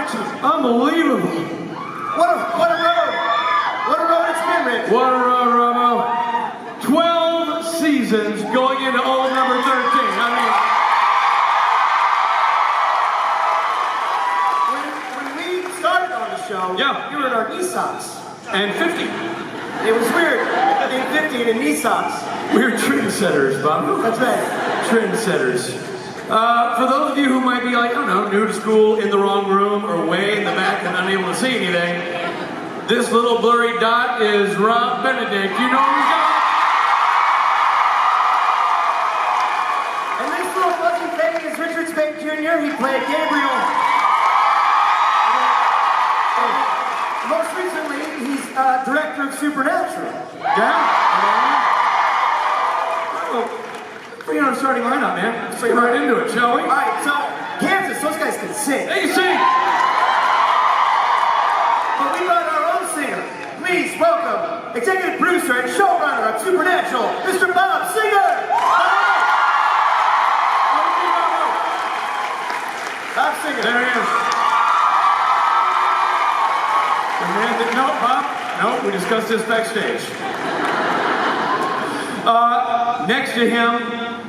marching. Unbelievable. What a road. What a road it's been, Rich. What a road, Romo. 12 seasons going into old number 13. I mean, when we started on the show, yeah, you were in our knee socks. And 50. It was weird, being 50 in knee socks. We were trendsetters, Bob. That's right. Trendsetters. For those of you who might be like, I don't know, new to school, in the wrong room, or way in the back and unable to see anything, this little blurry dot is Rob Benedict. You know who he's got? And this little fuzzy thing is Richard Speight Jr. He played Gabriel. Most recently, he's director of Supernatural. Yeah? Bring on a starting lineup, man. Let's get right into it, shall we? All right, so Kansas, those guys can sing. They can sing! But we got our own singer. Please welcome executive producer and showrunner of Supernatural, Mr. Bob Singer! Bob Singer. There he is. The man that, no, Bob, no, we discussed this backstage. Next to him,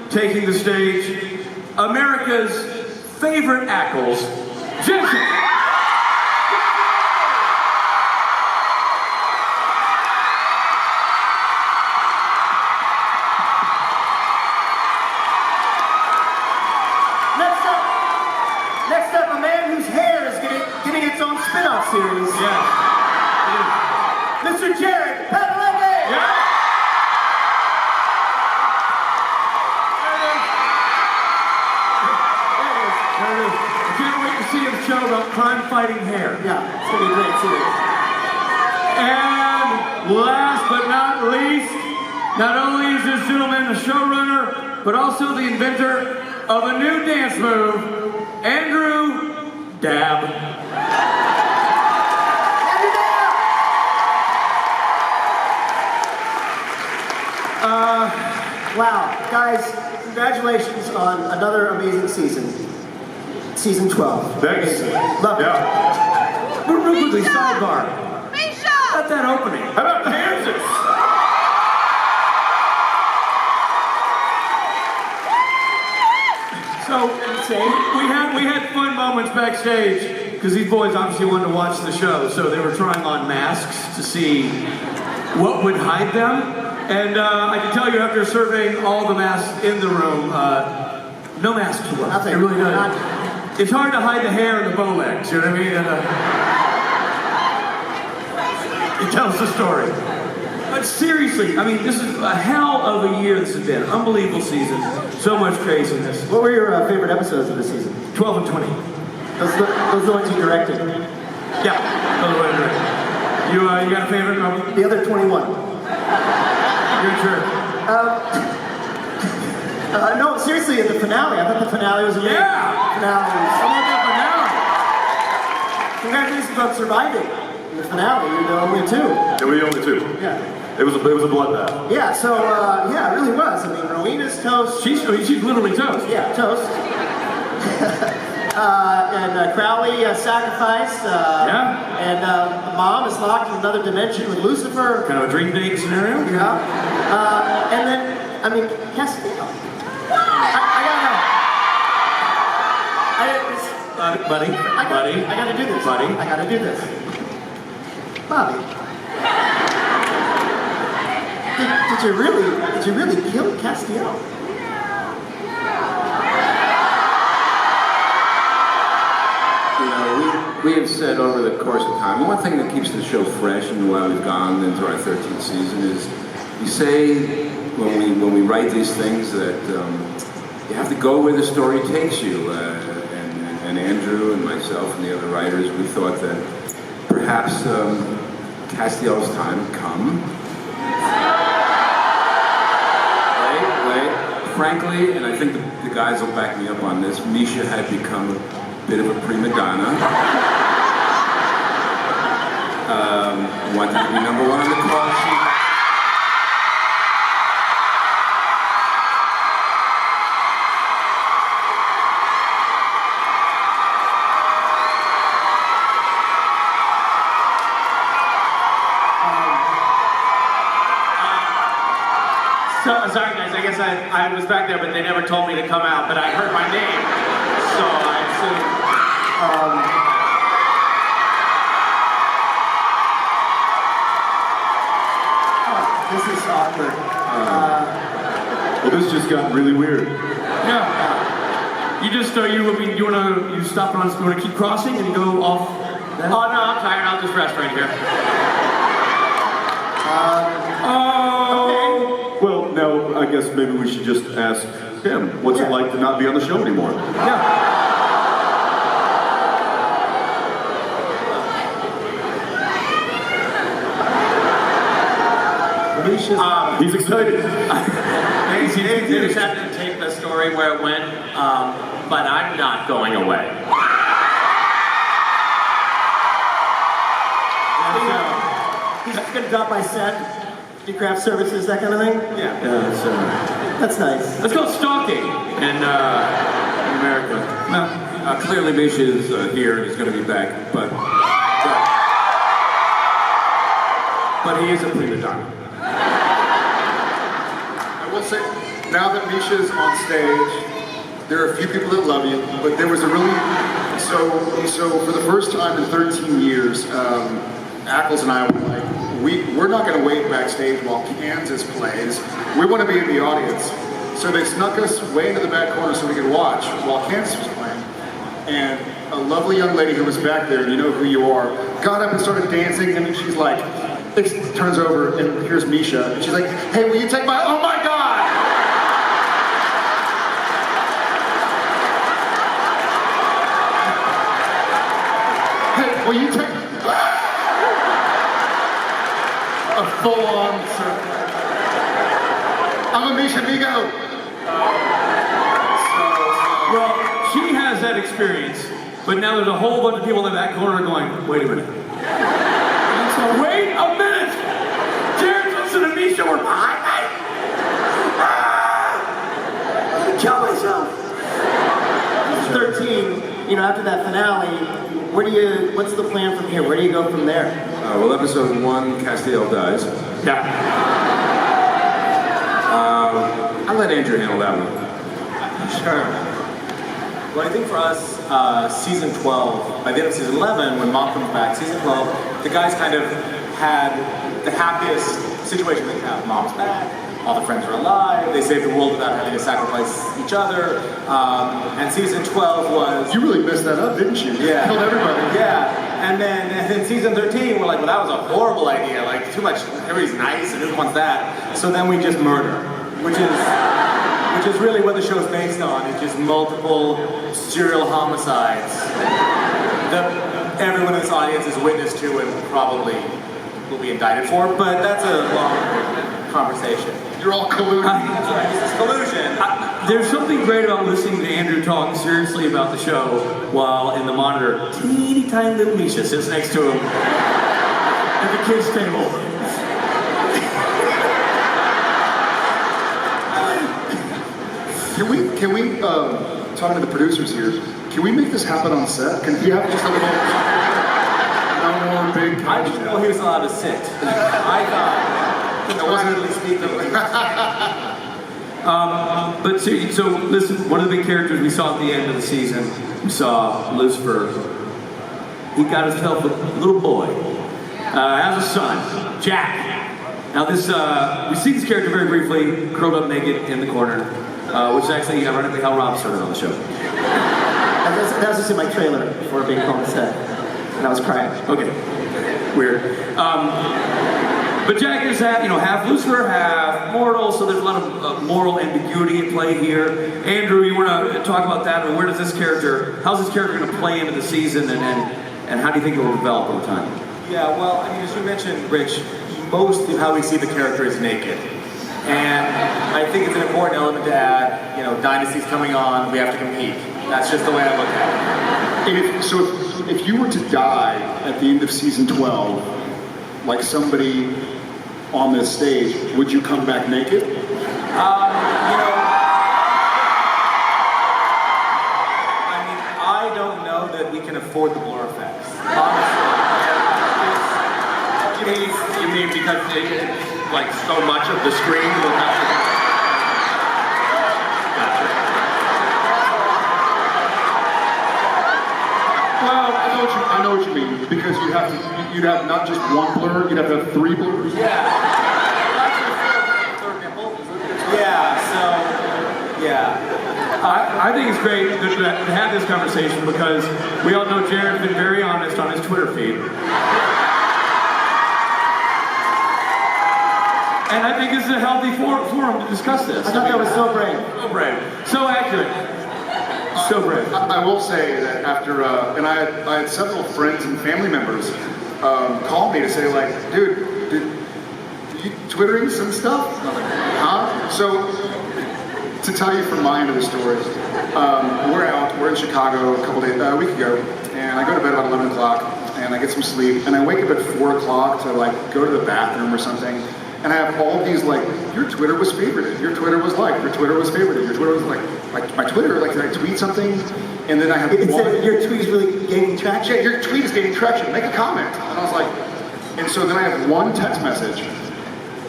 taking the stage, America's favorite Ackles, Jensen. Next up, a man whose hair is getting its own spin-off series. Yeah. Mr. Jared Padalecki. Yeah. See a show about crime-fighting hair. Yeah, it's gonna be a great series. And last but not least, not only is this gentleman the showrunner, but also the inventor of a new dance move, Andrew Dab. Andrew Dab! Wow, guys, congratulations on another amazing season. Season 12. Thanks. Love it. Yeah. Real quickly, sidebar. Misha! How about that opening? How about Kansas? So, we had fun moments backstage, because these boys obviously wanted to watch the show, so they were trying on masks to see what would hide them. And I can tell you, after surveying all the masks in the room, no masks work. Nothing. It really doesn't. It's hard to hide the hair and the bow legs, you know what I mean? And, it tells the story. But seriously, I mean, this is a hell of a year this has been. Unbelievable season. So much craziness. What were your favorite episodes of the season? 12 and 20. Those are the ones you directed. Yeah, those are the ones I directed. You got a favorite, Robert? The other 21. You're sure? No, seriously, the finale. I thought the finale was amazing. Yeah! Finale was... How about that Congratulations on surviving the finale. You're the only two. Yeah, we were the only two. Yeah. It was a bloodbath. Yeah, so, yeah, it really was. I mean, Rowena's toast. She's literally toast. Yeah, toast. And Crowley sacrificed. Yeah. And Mom is locked in another dimension with Lucifer. Kind of a dream date scenario. Yeah. And then, I mean, Castiel. I gotta do this. Buddy. I gotta do this. Bobby. Did you really kill Castiel? We have said over the course of time, one thing that keeps the show fresh and while we've gone into our 13th season is we say when we write these things that you have to go where the story takes you. And Andrew and myself and the other writers, we thought that perhaps Castiel's time had come. Wait. Frankly, and I think the guys will back me up on this, Misha had become a bit of a prima donna. Wanted to be number one on the call sheet. So, sorry guys, I guess I was back there, but they never told me to come out, but I heard my name, so I assumed. This is awkward. Well, this just got really weird. Yeah. You just, you stop on, you wanna keep crossing and go off? Oh no, I'm tired, I'll just rest right here. Well, now I guess maybe we should just ask him. What's it like to not be on the show anymore? Yeah. He's excited. They just had to take the story where it went, but I'm not going away. He's just gonna drop by set, do craft services, that kind of thing? Yeah. That's nice. Let's go stalking in America. Now, clearly Misha is here and he's going to be back, but he is a prima donna. I will say, now that Misha's on stage, there are a few people that love you, but there was a really, so for the first time in 13 years, Ackles and I were like, we're not going to wait backstage while Kansas plays. We want to be in the audience. So they snuck us way into the back corner so we could watch while Kansas was playing. And a lovely young lady who was back there, you know who you are, got up and started dancing, and she's like, turns over and here's Misha, and she's like, hey, will you take my, oh my God! Hey, will you take a full-on circle? I'm a Misha Migo. Well, she has that experience, but now there's a whole bunch of people in the back corner going, wait a minute. Wait a minute! Jared Wilson and Misha were behind me! I'm gonna kill myself! This is 13, after that finale, what's the plan from here? Where do you go from there? Well, episode 1, Castiel dies. Yeah. I'll let Andrew handle that one. Sure. Well, I think for us, season 12, by the end of season 11, when Mom comes back, season 12, the guys kind of had the happiest situation they can have. Mom's back, all the friends are alive, they saved the world without having to sacrifice each other, and season 12 was... You really messed that up, didn't you? Yeah. Killed everybody. Yeah, and then season 13, we're like, well, that was a horrible idea, like, too much, everybody's nice, and who wants that? So then we just murder, which is really what the show's based on. It's just multiple serial homicides that everyone in this audience is witness to and probably will be indicted for, but that's a long conversation. You're all colluding. That's right, this is collusion. There's something great about listening to Andrew talk seriously about the show while in the monitor, teeny tiny little Misha sits next to him at the kids' table. Can we, talking to the producers here, can we make this happen on set? Can we have just a little, no more big... I didn't know he was allowed to sit. I thought, wasn't speaking. But so listen, one of the big characters we saw at the end of the season, we saw Lucifer. He got himself a little boy, has a son, Jack. Now this, we see this character very briefly, curled up naked in the corner, which is actually ironically how Rob started on the show. That was just in my trailer before being home set, and I was crying. Okay, weird. But Jack is half Lucifer, half mortal, so there's a lot of moral ambiguity at play here. Andrew, you want to talk about that? I mean, how's this character going to play into the season, and how do you think it will develop over time? Yeah, well, I mean, as you mentioned, Rich, most of how we see the character is naked. And I think it's an important element to add, Dynasty's coming on, we have to compete. That's just the way I look at it. If you were to die at the end of season 12, like somebody on this stage, would you come back naked? I don't know that we can afford the blur effects. Honestly. You mean because so much of the screen will have to... I know what you mean, because you'd have not just one blur, you'd have to have 3 blurs. I think it's great to have this conversation because we all know Jared's been very honest on his Twitter feed. And I think this is a healthy forum to discuss this. I thought that was so brave. So brave. So accurate. So brave. I will say that after, and I had several friends and family members call me to say like, dude, you twittering some stuff? I was like, huh? So, to tell you from my end of the story, we're in Chicago a week ago, and I go to bed about 11 o'clock, and I get some sleep, and I wake up at 4 o'clock to like go to the bathroom or something, and I have all these like, your Twitter was favorited, your Twitter was liked, your Twitter was favorited, your Twitter was like my Twitter, like did I tweet something? And then I have It said your tweet is really gaining traction. yeah, your tweet is gaining traction, make a comment. And I was like, and so then I have one text message,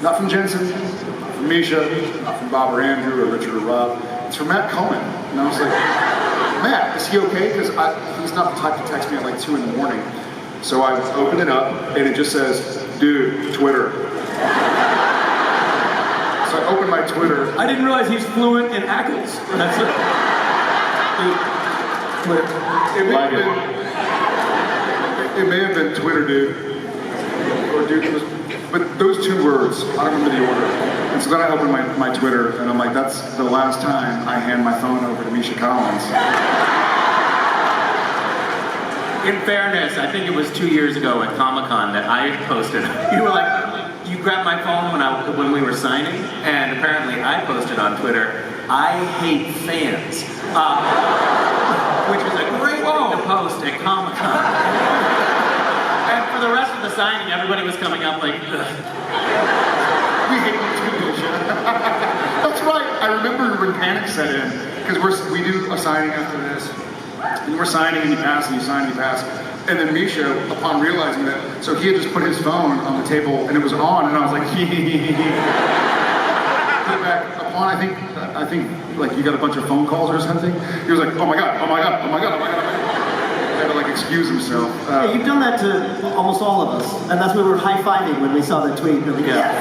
not from Jensen, not from Misha, not from Bob or Andrew or Richard or Rob, it's from Matt Cohen. And I was like, Matt, is he okay? Because he's not the type to text me at like 2 in the morning. So I open it up and it just says, dude, Twitter. So I open my Twitter. I didn't realize he's fluent in Ackles. That's it. It may have been Twitter, dude. Or dude, but those 2 words, I don't remember the order. And so then I open my Twitter, and I'm like, that's the last time I hand my phone over to Misha Collins. In fairness, I think it was 2 years ago at Comic-Con that I posted. You were like, you grabbed my phone when we were signing, and apparently I posted on Twitter, I hate fans. Which is a great thing to post at Comic-Con. And for the rest of the signing, everybody was coming up like, ugh. We hate you too, Misha. That's right. I remember when panic set in, because we do a signing after this. And we're signing and you pass and you sign and you pass. And then Misha, upon realizing that, so he had just put his phone on the table and it was on, and I was like, hee. Put it back upon, I think like you got a bunch of phone calls or something. He was like, oh my god. He had to like excuse himself. Yeah, you've done that to almost all of us, and that's why we were high-fiving when we saw that tweet. Like, yes!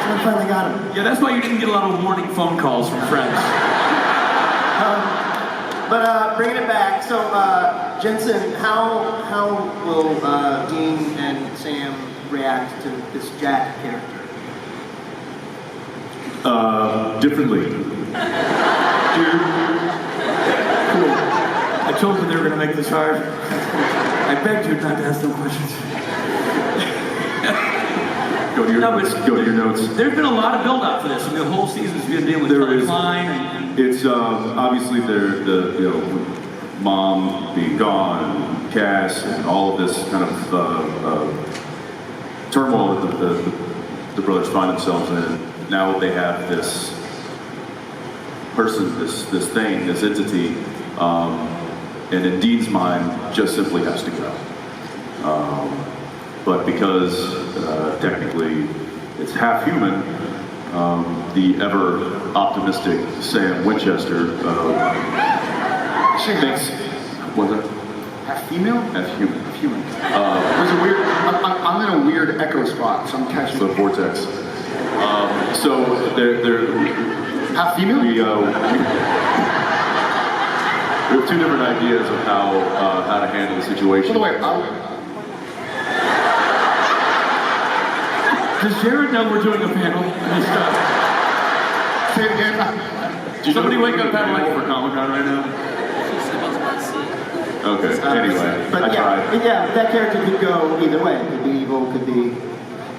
So we finally got him. Yeah, that's why you didn't get a lot of warning phone calls from friends. But bringing it back, so Jensen, how will Dean and Sam react to this Jack character? Differently. Dude. Cool. I told them they were going to make this hard. I begged you not to ask them questions. Go to your notes. There's been a lot of build-up for this. I mean, the whole season's been dealing with There is. Klein and It's obviously the mom being gone, and Cass, and all of this kind of turmoil that the brothers find themselves in. Now they have this person, this thing, this entity, and in Dean's mind, just simply has to go. But because technically it's half human, the ever optimistic Sam Winchester thinks, was it? Half female? Half human. Human. There's a weird. I'm in a weird echo spot, so I'm catching. The vortex. So they're half female. we have 2 different ideas of how to handle the situation. By the way, does Jared know we're doing a panel? say it again. Did somebody wake up at like for Comic-Con right now? Okay. Anyway, But I tried. yeah, that character could go either way. Could be evil, could be.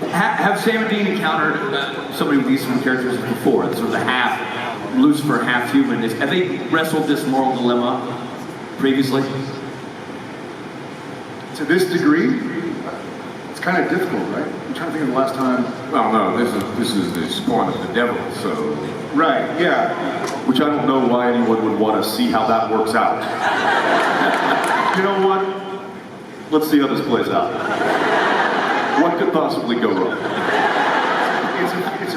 Have Sam and Dean encountered somebody with these sort of characters before? Sort of the half Lucifer, half human. Have they wrestled this moral dilemma previously? To this degree, it's kind of difficult, right? I'm trying to think of the last time. Well, no, this is the spawn of the devil, so... Right, yeah. Which I don't know why anyone would want to see how that works out. You know what? Let's see how this plays out. What could possibly go wrong?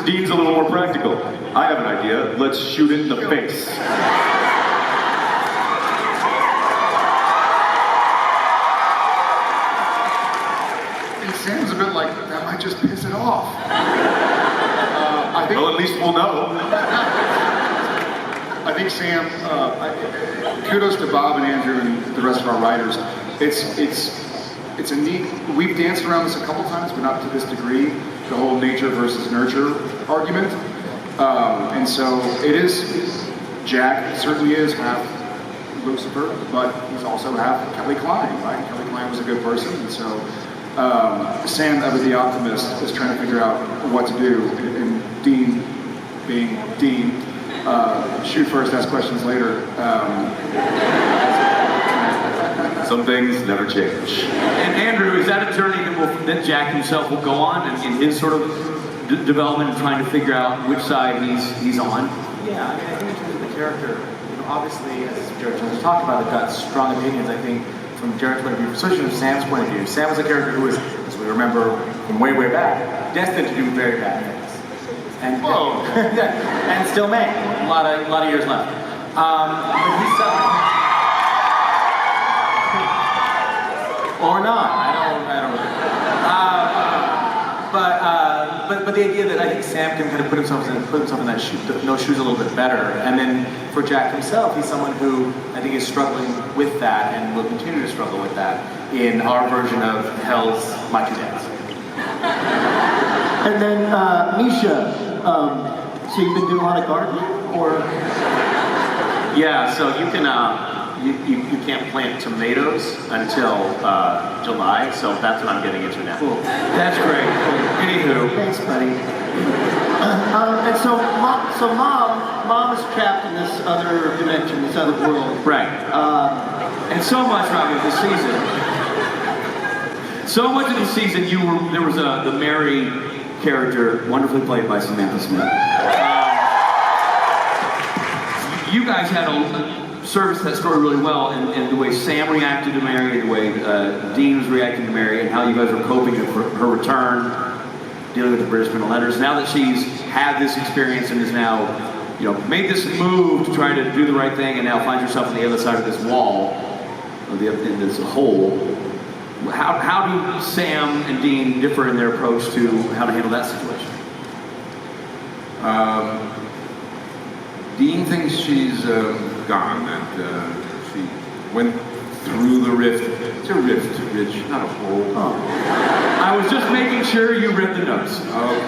Dean's a little more practical. I have an idea. Let's shoot it in the face. Sam's a bit like, that might just piss it off. I think, Well, at least we'll know. I think Sam, kudos to Bob and Andrew and the rest of our writers. It's a neat, we've danced around this a couple times, but not to this degree, the whole nature versus nurture argument. And so it is, Jack certainly is half Lucifer, but he's also half Kelly Klein, right? Kelly Klein was a good person, and so Sam, ever the optimist, is trying to figure out what to do, and Dean, being Dean, shoot first, ask questions later. Some things never change. And Andrew, is that a journey that Jack himself will go on in his sort of development and trying to figure out which side he's on? Yeah, I mean, I think in terms of the character, obviously, as Jared has talked about, they've got strong opinions. I think from Jared's point of view, especially from Sam's point of view, Sam was a character who was, as we remember from way, way back, destined to do very bad things. And, and still may. A lot of years left. But he's or not. I don't know. But the idea that I think Sam can kind of put himself in that those shoes a little bit better. And then for Jack himself, he's someone who I think is struggling with that and will continue to struggle with that in our version of Hell's My Two Dads. And then Misha, so you've been doing a lot of gardening, or? Yeah, so you can you can't plant tomatoes until July, so that's what I'm getting into now. Cool. That's great. Anywho. Thanks, buddy. And so mom is trapped in this other dimension, this other world. Right. And so much, Robbie, this season. So much of the season, there was the Mary character, wonderfully played by Samantha Smith. You guys had serviced that story really well, and the way Sam reacted to Mary, and the way Dean was reacting to Mary, and how you guys were coping with her return, dealing with the British criminal letters. Now that she's had this experience and is now, made this move to try to do the right thing, and now finds herself on the other side of this wall, in this hole. How do Sam and Dean differ in their approach to how to handle that situation? Dean thinks she's gone, that she went through the rift. It's a rift, Rich, not a hole. Oh. I was just making sure you read the notes. Okay.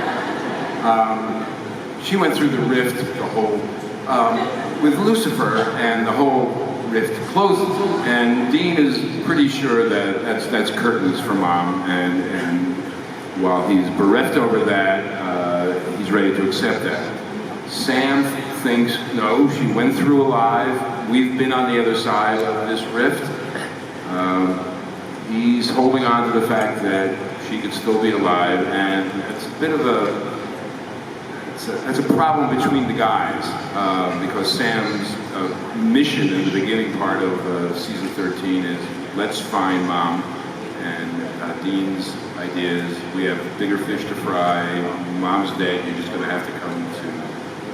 She went through the rift, the hole, with Lucifer, and the whole rift closes. And Dean is pretty sure that that's curtains for Mom, and while he's bereft over that, he's ready to accept that. Sam thinks, no, she went through alive. We've been on the other side of this rift. He's holding on to the fact that she could still be alive, and it's a bit of that's a problem between the guys, because Sam's mission in the beginning part of season 13 is, let's find Mom, and Dean's idea is, we have bigger fish to fry, Mom's dead, you're just going to have to come to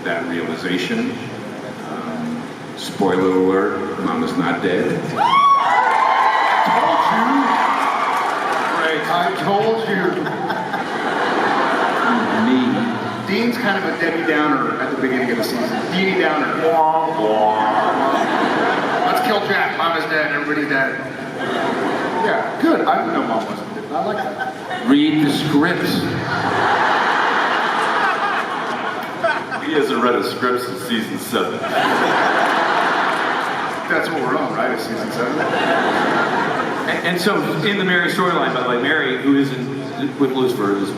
that realization. Spoiler alert, Mom is not dead. I told you. Me. Dean's kind of a Debbie Downer at the beginning of the season. Deanie Downer. Let's kill Jack. Mom is dead. Everybody's dead. Yeah, good. I didn't know Mom wasn't dead. I like that. Read the scripts. He hasn't read a script since season 7. That's what we're on, right? It's season 7. And so, in the Mary storyline, by the way, Mary, who is with Lucifer, is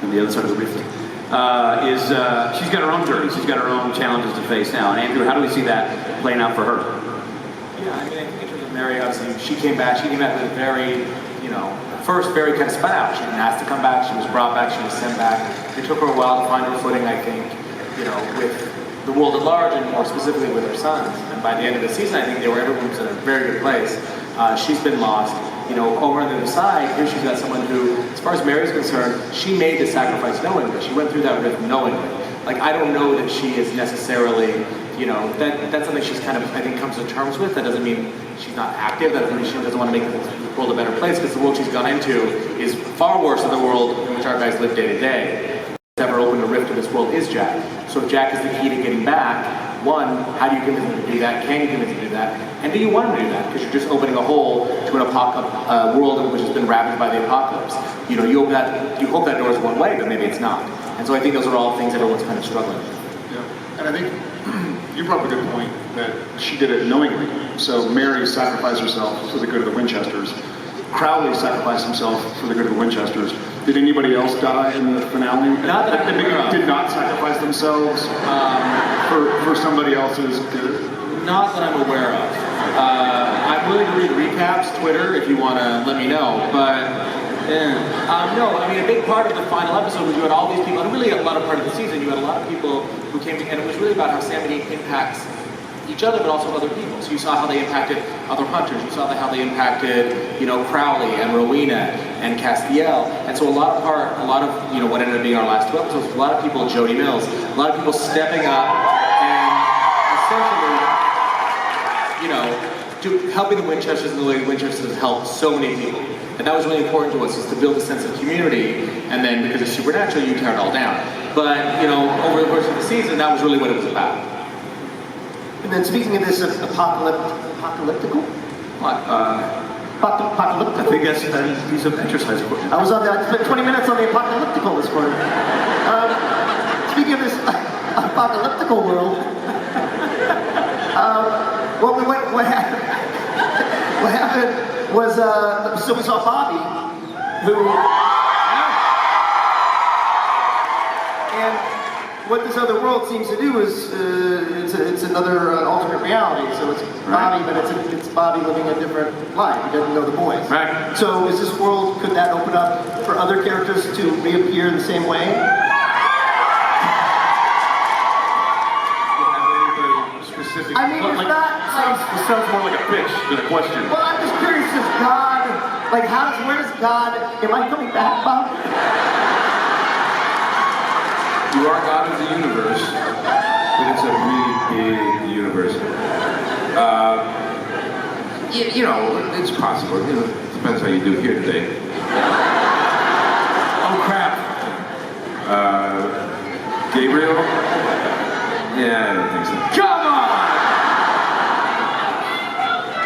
on the other side of the rift, she's got her own journey. She's got her own challenges to face now. And Andrew, how do we see that playing out for her? Yeah, I mean, I think in terms of Mary, obviously, she came back with a very, first very kind of spun out. She didn't ask to come back. She was brought back. She was sent back. It took her a while to find her footing, I think, with the world at large, and more specifically with her sons. And by the end of the season, I think everyone was in a very good place. She's been lost. Over on the other side, here she's got someone who, as far as Mary's concerned, she made the sacrifice knowingly. She went through that rift knowingly. Like, I don't know that she is necessarily, that's something she's kind of, I think, comes to terms with. That doesn't mean she's not active. That doesn't mean she doesn't want to make world a better place, because the world she's gone into is far worse than the world in which our guys live day to day. What's ever opened a rift to this world is Jack. So if Jack is the key to getting back, one, how do you convince him to do that? Can you convince him to do that? And do you want him to do that? Because you're just opening a hole to an world which has been ravaged by the apocalypse. You hope that door is one way, but maybe it's not. And so I think those are all things everyone's kind of struggling with. Yeah, and I think you brought up a good point that she did it knowingly. So Mary sacrificed herself for the good of the Winchesters. Crowley sacrificed himself for the good of the Winchesters. Did anybody else die in the finale? Not that I'm aware of. Did not sacrifice themselves for somebody else's good? Not that I'm aware of. I'm willing to read recaps, Twitter, if you want to let me know. But no, I mean, a big part of the final episode was you had all these people, and really a lot of part of the season, you had a lot of people who came, and it was really about how Sam and Dean impacts each other, but also other people. So you saw how they impacted other hunters. You saw how they impacted, Crowley and Rowena and Castiel. And so a lot of what ended up being our last 2 episodes, a lot of people, Jody Mills, a lot of people stepping up and essentially, helping the Winchesters in the way the Winchesters helped so many people. And that was really important to us, is to build a sense of community, and then because it's supernatural, you tear it all down. But, over the course of the season, that was really what it was about. And then speaking of this apocalyptical? What? Apocalyptical? I think that's a piece of exercise equipment. I spent 20 minutes on the apocalyptical this morning. Speaking of this apocalyptical world, what happened was, so we saw Bobby, who, and what this other world seems to do is, it's another alternate reality. So it's Bobby, but it's Bobby living a different life. He doesn't know the boys. Right. So is this world, could that open up for other characters to reappear in the same way? I mean, it's not It sounds more like a pitch than a question. Well, I'm just curious, does God, where does God, am I coming back, Bob? You are God of the universe, but it's a really big universe. It's possible. It depends how you do here today. Oh crap. Gabriel? Yeah, I don't think so. Come on!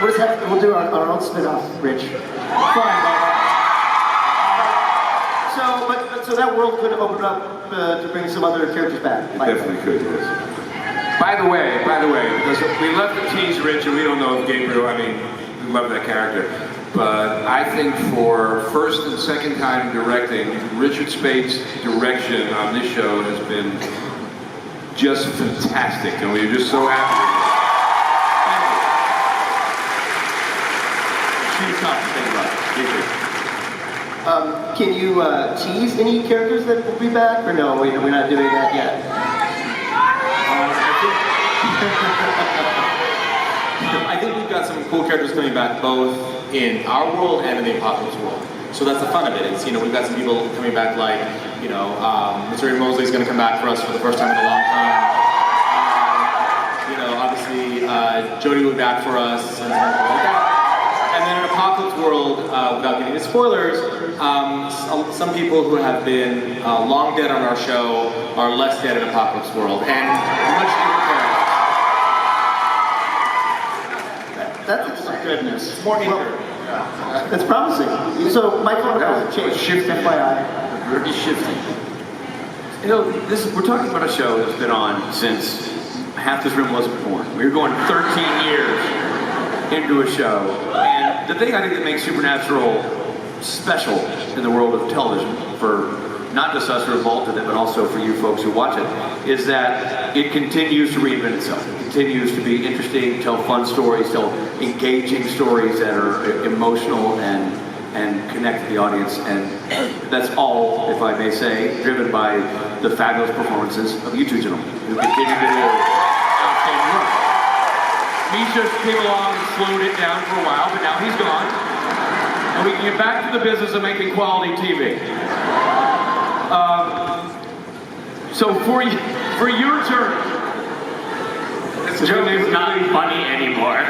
What is that? We'll do our own spin-off, Rich. Fine, So that world could open up to bring some other characters back. It definitely could, yes. By the way, because we love to tease Rich, and we don't know if Gabriel, we love that character. But I think for first and second time directing, Richard Spade's direction on this show has been just fantastic, and we're just so happy with it. Can you tease any characters that will be back, or no? We're not doing that yet. I think we've got some cool characters coming back, both in our world and in the Apocalypse world. So that's the fun of it. It's, we've got some people coming back, like, Missouri Mosley's going to come back for us for the first time in a long time. Obviously, Jody will be back for us, and stuff like that. And then in Apocalypse world, without getting into spoilers, some people who have been long dead on our show are less dead in Apocalypse world, and much newer characters. That's Goodness. It's more injured. That's promising. So my phone hasn't changed. Shifting. FYI. Very shifting. We're talking about a show that's been on since half this room wasn't born. We were going 13 years into a show. And the thing I think that makes Supernatural special in the world of television, for not just us who are involved in it, but also for you folks who watch it, is that it continues to reinvent itself. It continues to be interesting, tell fun stories, tell engaging stories that are emotional and connect to the audience. And that's all, if I may say, driven by the fabulous performances of you two gentlemen, who continue to do outstanding work. Misha came along and slowed it down for a while, but now he's gone. And we can get back to the business of making quality TV. So for your turn, This joke is not funny anymore.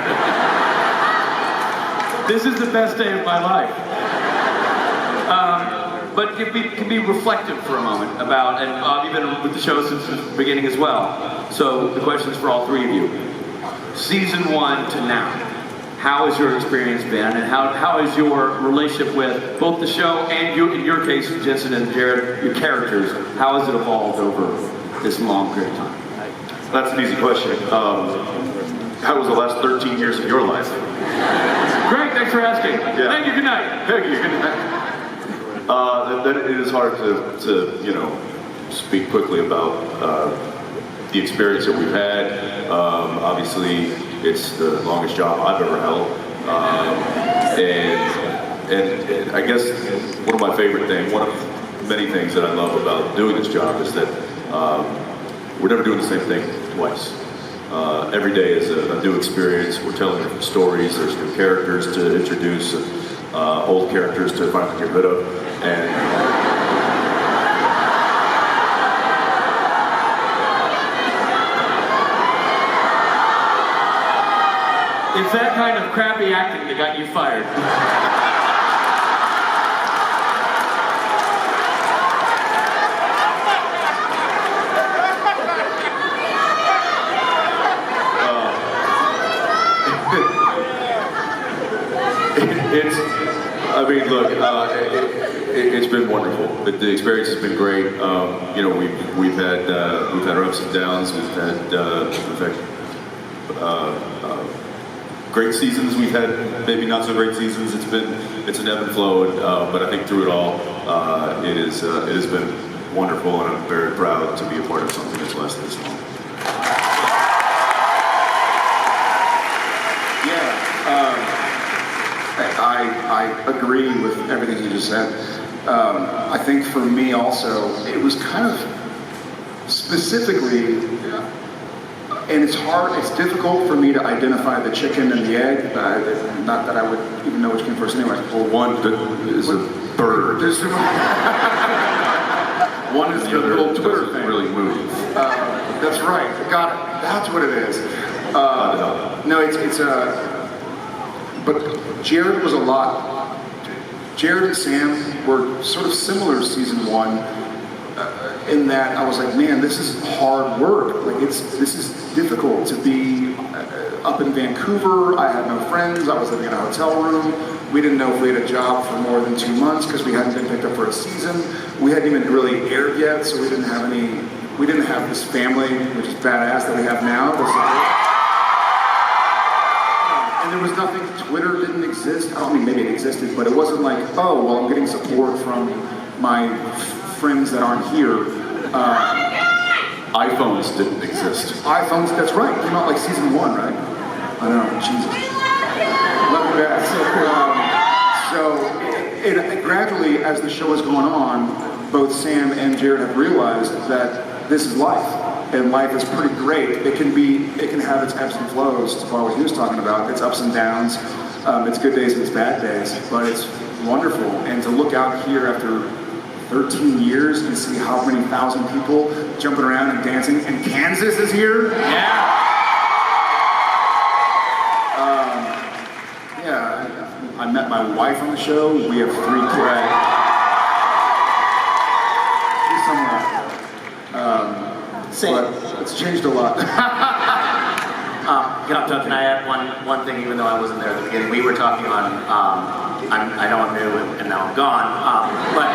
This is the best day of my life. But can be reflective for a moment about, and you've been with the show since the beginning as well. So the question's for all three of you. Season 1 to now, how has your experience been, and how has your relationship with both the show and you, in your case, Jensen and Jared, your characters, how has it evolved over this long period of time? That's an easy question. How was the last 13 years of your life? Great, thanks for asking. Yeah. Thank you, good night. Thank you. Good night. Then it is hard to speak quickly about the experience that we've had. Obviously, it's the longest job I've ever held, and I guess one of my favorite things, one of many things that I love about doing this job is that we're never doing the same thing twice. Every day is a new experience. We're telling different stories. There's new characters to introduce, old characters to finally get rid of, and It's that kind of crappy acting that got you fired. It's been wonderful. The experience has been great. We've had our ups and downs. We've had great seasons. We've had maybe not so great seasons. It's an ebb and flow, but I think through it all, it has been wonderful, and I'm very proud to be a part of something that's lasted this long. I agree with everything you just said. I think for me also, it was kind of specifically, and it's difficult for me to identify the chicken and the egg. Not that I would even know which came first anyway. Well, one is a bird. One is the little Twitter thing. Really move. That's right. Got it. That's what it is. No, but Jared was a lot. Jared and Sam were sort of similar season 1 in that I was like, man, this is hard work. Like this is difficult to be up in Vancouver. I had no friends. I was living in a hotel room. We didn't know if we had a job for more than 2 months because we hadn't been picked up for a season. We hadn't even really aired yet, so we didn't have this family, which is badass, that we have now. And there was nothing, Twitter didn't exist. I don't mean maybe it existed, but it wasn't like, oh, well, I'm getting support from my friends that aren't here. iPhones didn't exist. iPhones, that's right. Came out like season 1, right? I know, Jesus. Love you back. So gradually, as the show has gone on, both Sam and Jared have realized that this is life. And life is pretty great. It can have its ebbs and flows, to what he was talking about. It's ups and downs. It's good days and it's bad days, but it's wonderful. And to look out here after 13 years and see how many thousand people jumping around and dancing, and Kansas is here. Yeah. I met my wife on the show. We have 3 kids. She's somewhere out there. But it's changed a lot. Can I add one thing, even though I wasn't there at the beginning? We were talking on, I know I'm new and now I'm gone, but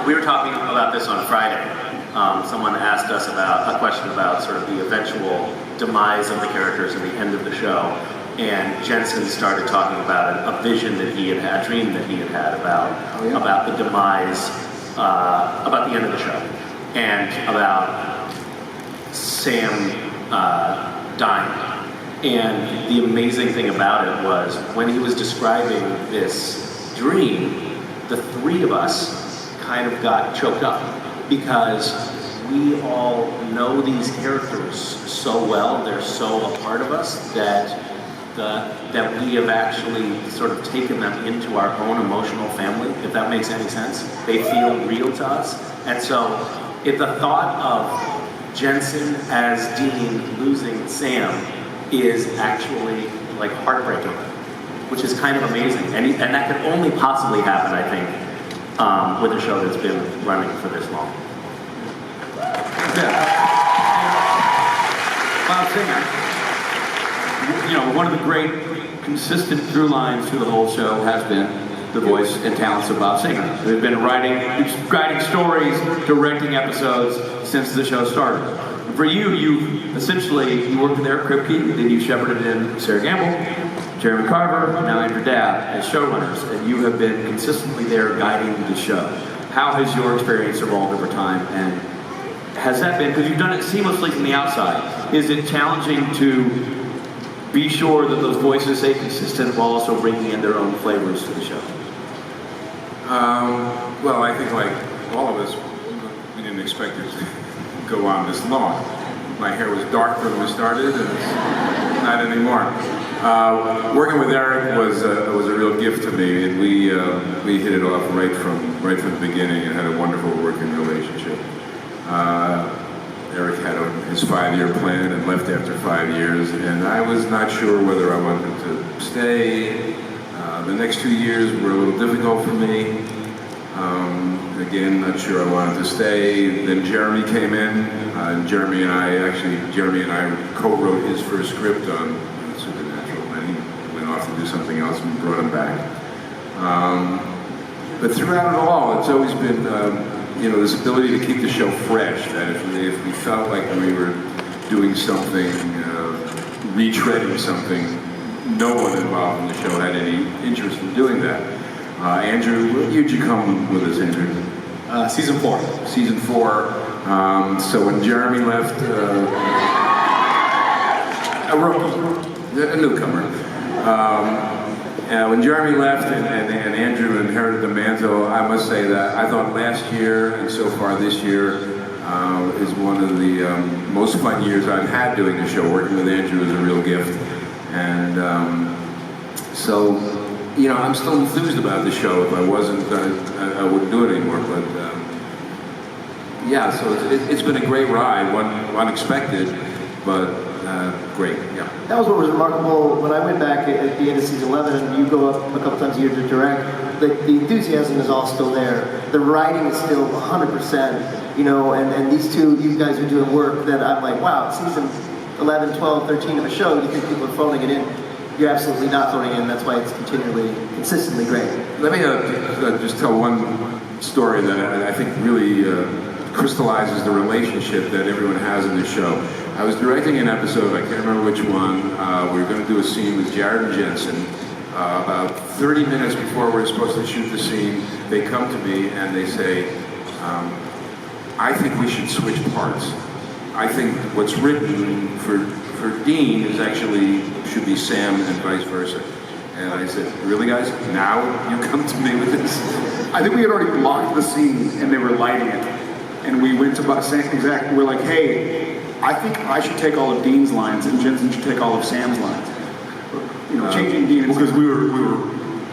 we were talking about this on Friday. Someone asked us about a question about sort of the eventual demise of the characters at the end of the show. And Jensen started talking about a vision that he had had, a dream that he had had about the demise, about the end of the show, and about Sam dying. And the amazing thing about it was when he was describing this dream, the 3 of us kind of got choked up because we all know these characters so well, they're so a part of us that we have actually sort of taken them into our own emotional family, if that makes any sense. They feel real to us. And so if the thought of Jensen as Dean losing Sam is actually like heartbreaking. which is kind of amazing. And that could only possibly happen, I think, with a show that's been running for this long. Yeah. Bob Singer, you know, one of the great consistent through lines through the whole show has been the voice and talents of Bob Singer. They've been writing stories, directing episodes since the show started. For you, you worked with Eric Kripke, then you shepherded in Sarah Gamble, Jeremy Carver, now Andrew Dabb as showrunners, and you have been consistently there guiding the show. How has your experience evolved over time, and has that been, because you've done it seamlessly from the outside, is it challenging to be sure that those voices stay consistent while also bringing in their own flavors to the show? Well, I think like all of us, we didn't expect it to go on this long. My hair was dark when we started, and it's not anymore. Working with Eric was a real gift to me, and we hit it off right from the beginning and had a wonderful working relationship. Eric had his 5-year plan and left after 5 years, and I was not sure whether I wanted to stay. The next 2 years were a little difficult for me. Again, not sure I wanted to stay. Then Jeremy came in. Jeremy and I co-wrote his first script on Supernatural, and he went off to do something else and we brought him back. But throughout it all, it's always been this ability to keep the show fresh, that if we felt like we were doing something, retreading something, no one involved in the show had any interest in doing that. Andrew, when did you come with us, Andrew? Season 4. Season 4. So when Jeremy left, a rookie, a newcomer. When Jeremy left and Andrew inherited the mantle, I must say that I thought last year and so far this year is one of the most fun years I've had doing the show. Working with Andrew is a real gift. And so, I'm still enthused about the show. If I wasn't, I wouldn't do it anymore. But yeah, so it's been a great ride, unexpected, but great. Yeah. That was what was remarkable when I went back at the end of season 11, and you go up a couple times a year to direct. The enthusiasm is all still there. The writing is still 100%. And these two, you guys are doing work that I'm like, wow, season 11, 12, 13 of a show, you think people are phoning it in. You're absolutely not phoning it in. That's why it's consistently great. Let me just tell one story that I think really crystallizes the relationship that everyone has in the show. I was directing an episode, I can't remember which one. We were going to do a scene with Jared and Jensen. About 30 minutes before we were supposed to shoot the scene, they come to me and they say, I think we should switch parts. I think what's written for Dean should be Sam and vice versa. And I said, really guys, now you come to me with this? I think we had already blocked the scene and they were lighting it. And we went to about the same exact, we're like, hey, I think I should take all of Dean's lines and Jensen should take all of Sam's lines. Changing Dean. Well, because we were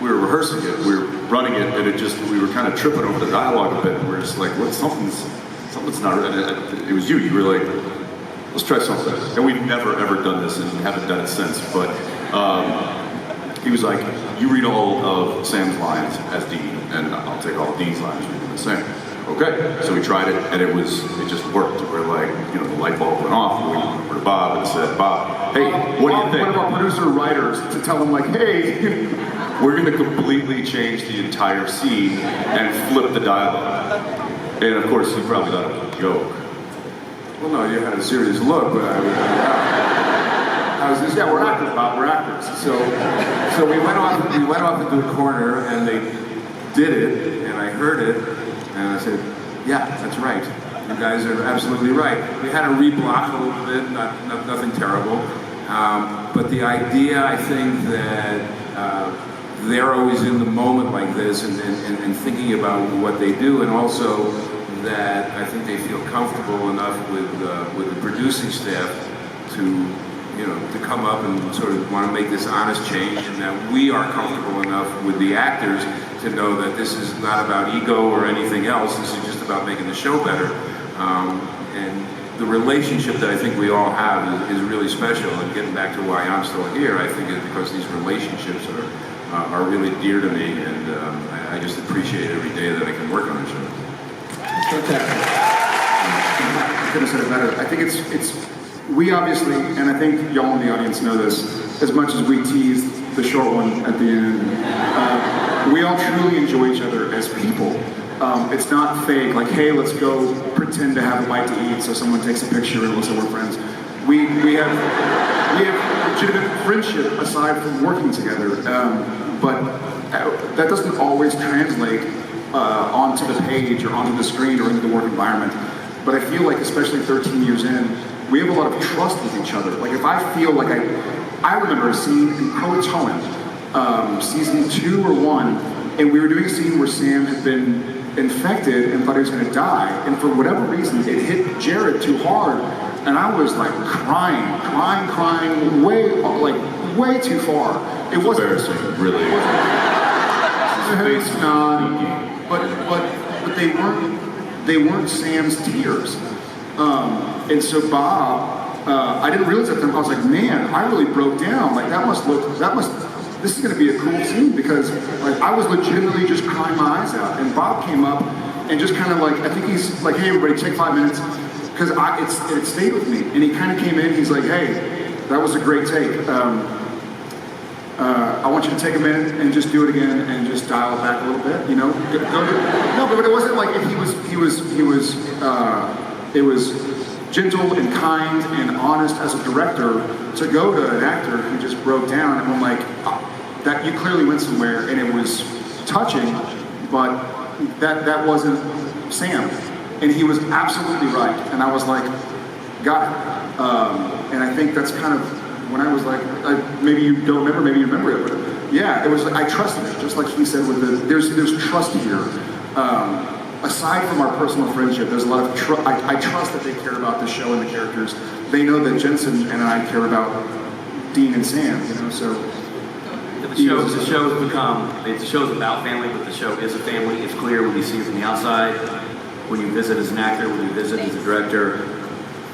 rehearsing it, we were running it, and we were kind of tripping over the dialogue a bit. And we're just like, something's not right. It was you. You were like, let's try something. And we've never ever done this, and haven't done it since. But he was like, you read all of Sam's lines as Dean, and I'll take all of Dean's lines and read the same. Okay, so we tried it, and it just worked. We're like, the light bulb went off, and we went over to Bob and said, Bob, hey, what do you think? One of our producer writers to tell him like, hey, we're going to completely change the entire scene and flip the dialogue. And of course, he probably thought it was a joke. Well, no, you had a serious look, but I was just, we're actors, Bob, we're actors. So we went off into a corner, and they did it, and I heard it, and I said, yeah, that's right. You guys are absolutely right. We had to reblock a little bit, nothing terrible. But the idea, I think, that they're always in the moment like this and thinking about what they do, and also that I think they feel comfortable enough with the producing staff to come up and sort of want to make this honest change, and that we are comfortable enough with the actors to know that this is not about ego or anything else. This is just about making the show better. And the relationship that I think we all have is really special. And getting back to why I'm still here, I think is because these relationships are really dear to me, and I just appreciate every day that I can work on the show. I couldn't have said it better. I think it's we obviously, and I think y'all in the audience know this, as much as we tease the short one at the end, we all truly enjoy each other as people. It's not fake, like, hey, let's go pretend to have a bite to eat so someone takes a picture and we'll say we're friends. We have legitimate friendship aside from working together, but that doesn't always translate onto the page or onto the screen or into the work environment. But I feel like, especially 13 years in, we have a lot of trust with each other. Like, if I feel like I remember a scene in Croatoan, season 2 or 1, and we were doing a scene where Sam had been infected and thought he was going to die, and for whatever reason, it hit Jared too hard, and I was like crying, way too far. It was embarrassing, really. It's not, but they weren't Sam's tears. And so Bob, I didn't realize at the time, I was like, man, I really broke down. Like, this is gonna be a cool scene, because like I was legitimately just crying my eyes out. And Bob came up and just kind of like, I think he's like, hey everybody, take 5 minutes. Because it stayed with me. And he kind of came in, he's like, hey, that was a great take. I want you to take a minute and just do it again and just dial it back a little bit, you know? No, but it wasn't like it was gentle and kind and honest as a director to go to an actor who just broke down, and I'm like, that you clearly went somewhere, and it was touching, but that wasn't Sam. And he was absolutely right, and I was like, got it. And I think that's kind of when I was like, maybe you don't remember, maybe you remember it, but yeah, it was. I trusted it, just like he said. There's trust here. Aside from our personal friendship, there's a lot of I trust that they care about the show and the characters. They know that Jensen and I care about Dean and Sam. You know, so the show's about family, but the show is a family. It's clear when you see it from the outside, when you visit as an actor, when you visit as a director,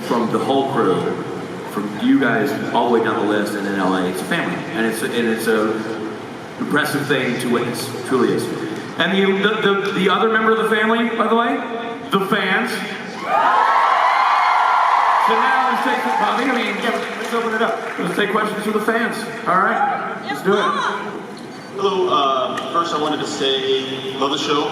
from the whole crew, from you guys all the way down the list, and in LA, it's a family, and it's a impressive thing to witness. It truly is. And the other member of the family, by the way, the fans. So now let's take Bobby. Let's open it up. Let's take questions from the fans. All right, let's do it. Hello. First, I wanted to say, love the show.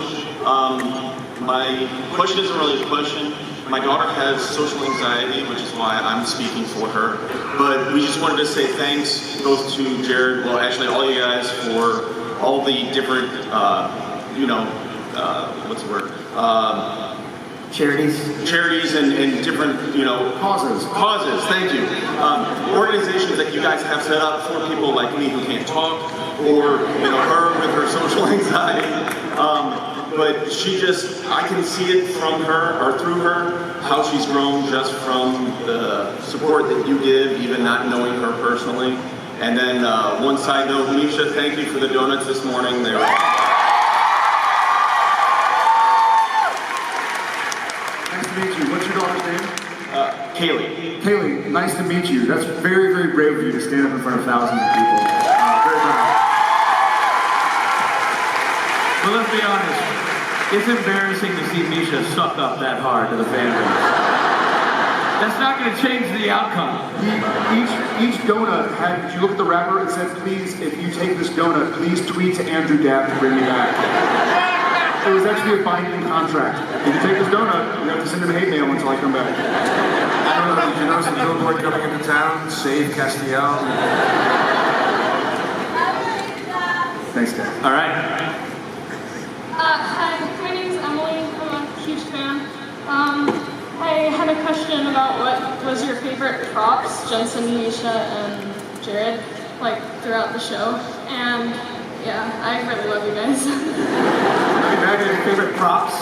My question isn't really a question. My daughter has social anxiety, which is why I'm speaking for her. But we just wanted to say thanks both to Jared, well, actually all you guys, for all the different, what's the word? Charities and different, causes, thank you. Organizations that you guys have set up for people like me who can't talk, or, her with her social anxiety. But I can see it from her, or through her, how she's grown just from the support that you give, even not knowing her personally. And then one side note, Misha, thank you for the donuts this morning. They were... Nice to meet you. What's your daughter's name? Kaylee. Kaylee, nice to meet you. That's very, very brave of you to stand up in front of thousands of people. Very brave. Well, let's be honest. It's embarrassing to see Misha suck up that hard to the fan base. That's not going to change the outcome. Each donut had, if you look at the wrapper, it said, please, if you take this donut, please tweet to Andrew Dabb to bring me back. It was actually a binding contract. If you take this donut, you have to send him hate mail until I come back. I don't know, did you notice the billboard coming into town? Save Castiel. Thanks, Dad. All right. Hi, my name's Emily. I'm a huge fan. I had a question about what was your favorite props, Jensen, Misha, and Jared, throughout the show. And yeah, I really love you guys. Your favorite props?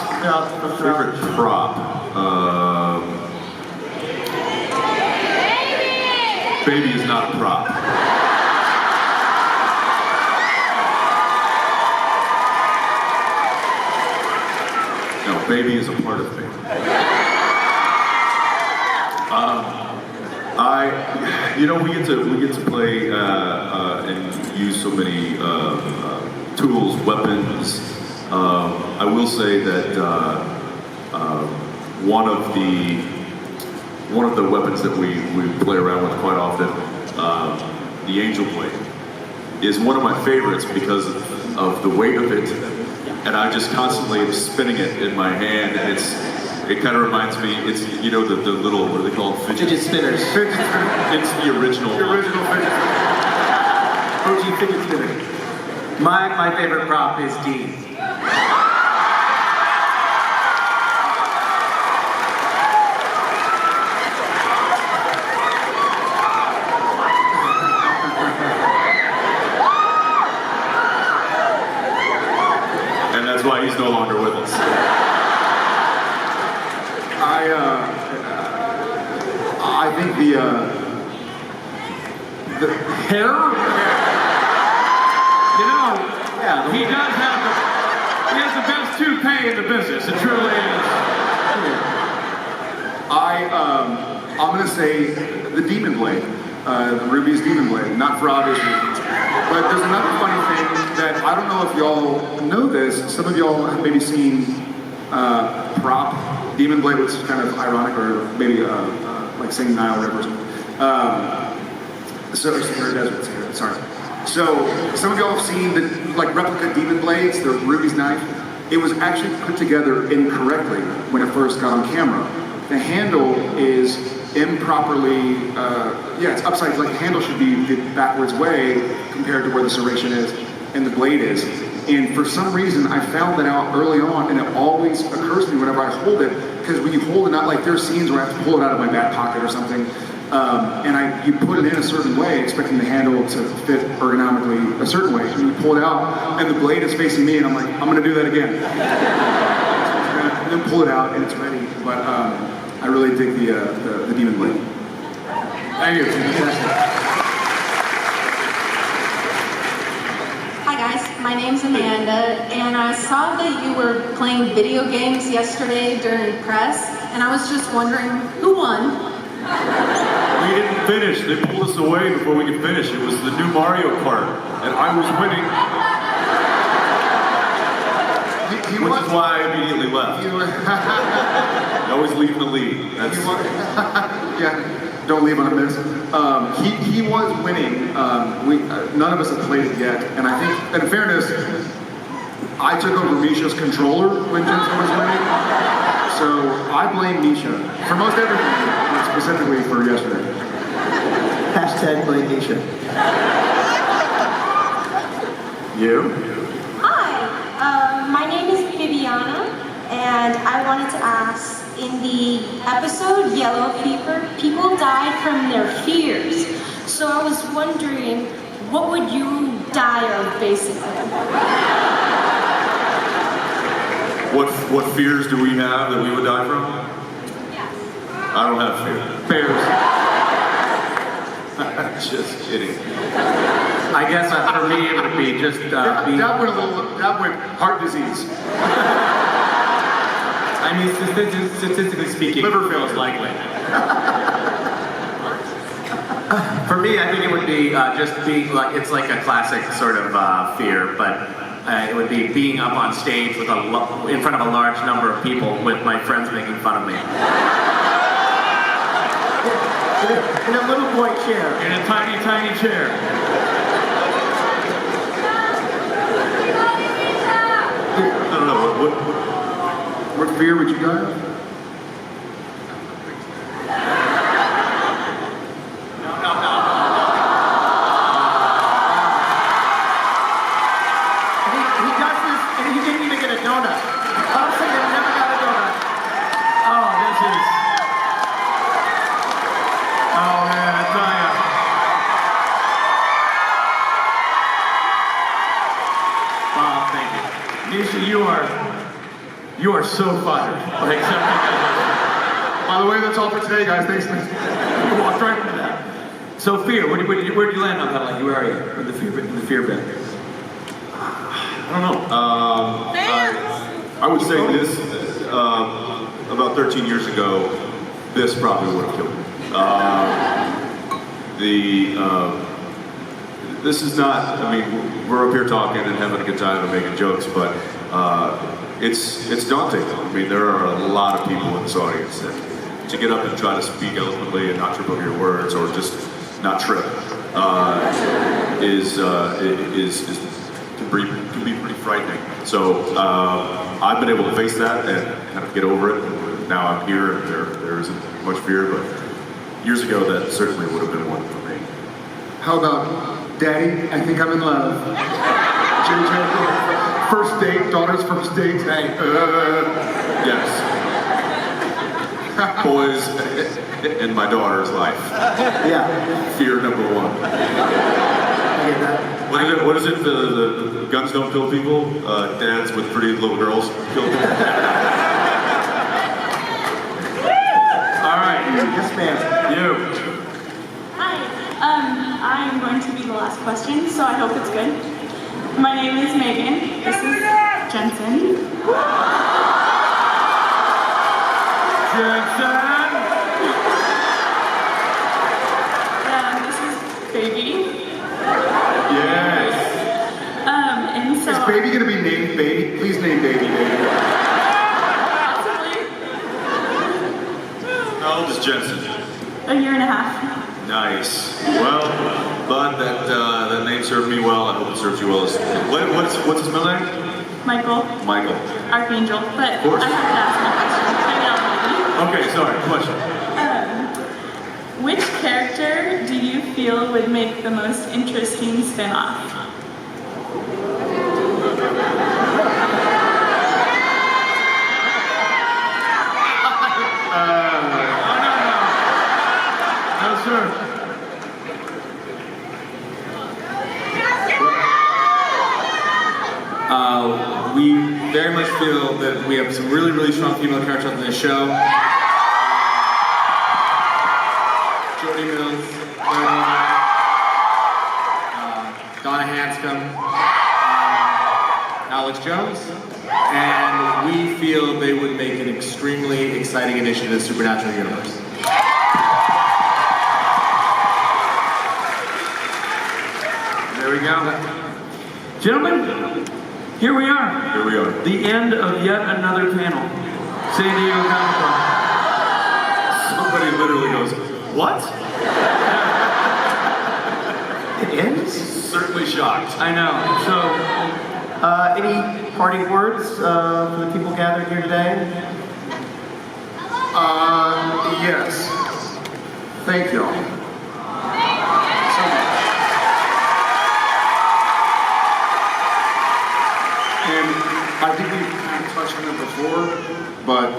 Favorite prop? Baby is not a prop. No, baby is a part of me. We get to play and use so many tools, weapons. I will say that one of the weapons that we play around with quite often, the Angel Blade, is one of my favorites because of the weight of it, and I just constantly am spinning it in my hand, and it kind of reminds me, it's, the little, what are they called? Fidget spinners. It's the original. The original fidget spinner. OG fidget spinner. My favorite prop is D. And that's why he's no longer with us. I think the hair. Yeah, he does have he has the best toupee in the business. It truly is. I'm gonna say the Demon Blade, Ruby's Demon Blade, not for obvious reasons. But there's another funny thing that I don't know if y'all know this. Some of y'all have maybe seen prop Demon Blade, which is kind of ironic, or maybe like saying Nile River or something. Sorry. So some of y'all have seen the replica Demon Blades, the Ruby's knife. It was actually put together incorrectly when it first got on camera. The handle is improperly, it's upside, like the handle should be the backwards way compared to where the serration is and the blade is. And for some reason, I found that out early on, and it always occurs to me whenever I hold it, because when you hold it out, like there's scenes where I have to pull it out of my back pocket or something, and you put it in a certain way, expecting the handle to fit ergonomically a certain way, and you pull it out, and the blade is facing me, and I'm like, I'm gonna do that again. And then pull it out, and it's ready. But I really dig the Demon Blade. Thank you. Hi guys, my name's Amanda, and I saw that you were playing video games yesterday during press, and I was just wondering, who won? We didn't finish. They pulled us away before we could finish. It was the new Mario Kart, and I was winning. Which is why I immediately left. You always leave the lead. That's... Yeah, don't leave on a miss. He was winning. None of us have played it yet, and I think, in fairness, I took over Misha's controller when Jensen was winning, so I blame Misha for most everything, but specifically for yesterday. Hashtag blame Nisha. You? Hi, my name is Viviana, and I wanted to ask, in the episode Yellow Fever, people died from their fears. So I was wondering, what would you die of, basically? What fears do we have that we would die from? I don't have fear. Bears. Just kidding. I guess for me it would be just That went heart disease. I mean, statistically speaking, Liver feels likely. For me, I think it would be just being like, it's like a classic sort of fear, but it would be being up on stage with in front of a large number of people with my friends making fun of me. In a little white chair. In a tiny, tiny chair. I don't know. What fear would you die of? He does this, and he didn't even get a donut. Bob Singer never got a donut. Oh, this is. Oh man, I tell ya. Bob, thank you. Nisha, you are so fired. Like something. By the way, that's all for today, guys. Thanks. You walked right into that. So fear, where'd you land on that? Like, where are you? In the fear bit. I don't know. I would say this, about 13 years ago, this probably would have killed me. this is not. I mean, we're up here talking and having a good time and making jokes, but it's daunting. I mean, there are a lot of people in this audience that to get up and try to speak eloquently and not trip over your words or just not trip can be pretty frightening. So I've been able to face that and kind of get over it. And now I'm here, and there isn't much fear. But years ago, that certainly would have been one for me. How about Daddy? I think I'm in love. JJ, first date, daughter's first date. Hey, Yes. Boys in my daughter's life. Yeah. Fear number one. I get that. What is it? The guns don't kill people. Dads with pretty little girls kill people. All right. Yes, ma'am. You. Hi. I'm going to be the last question, so I hope it's good. My name is Megan. This is Jensen. Jensen. And this is Baby. Yes. And so is baby gonna be named Baby? Please name Baby Baby. possibly How old is Jensen? a year and a half. Nice. Well, Bud, that name served me well. I hope it serves you well. What's his middle name? Michael, Michael. Archangel. But Of course. I have to ask my question. Hang out, Okay, sorry. Question. baby. Which character do you feel would make the most interesting spin-off? No, sir. We very much feel that we have some really, really strong female characters on this show. Jodie Mills, Donna Hanscom, Alex Jones, and we feel they would make an extremely exciting addition to the Supernatural universe. There we go. Gentlemen, here we are. Here we are. The end of yet another panel. San Diego Comic-Con. Somebody literally goes, "What?" It ends? Certainly shocked. I know. So, Any parting words for the people gathered here today? Yes. Thank you all. So much. And I think we've touched on it before, but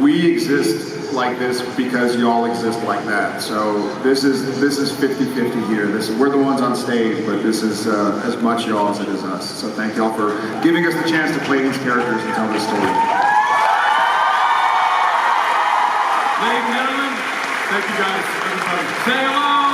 we exist like this because y'all exist like that. So this is 50-50 here. We're the ones on stage, but this is as much y'all as it is us. So thank y'all for giving us the chance to play these characters and tell this story. ladies and gentlemen, thank you guys. Everybody, say hello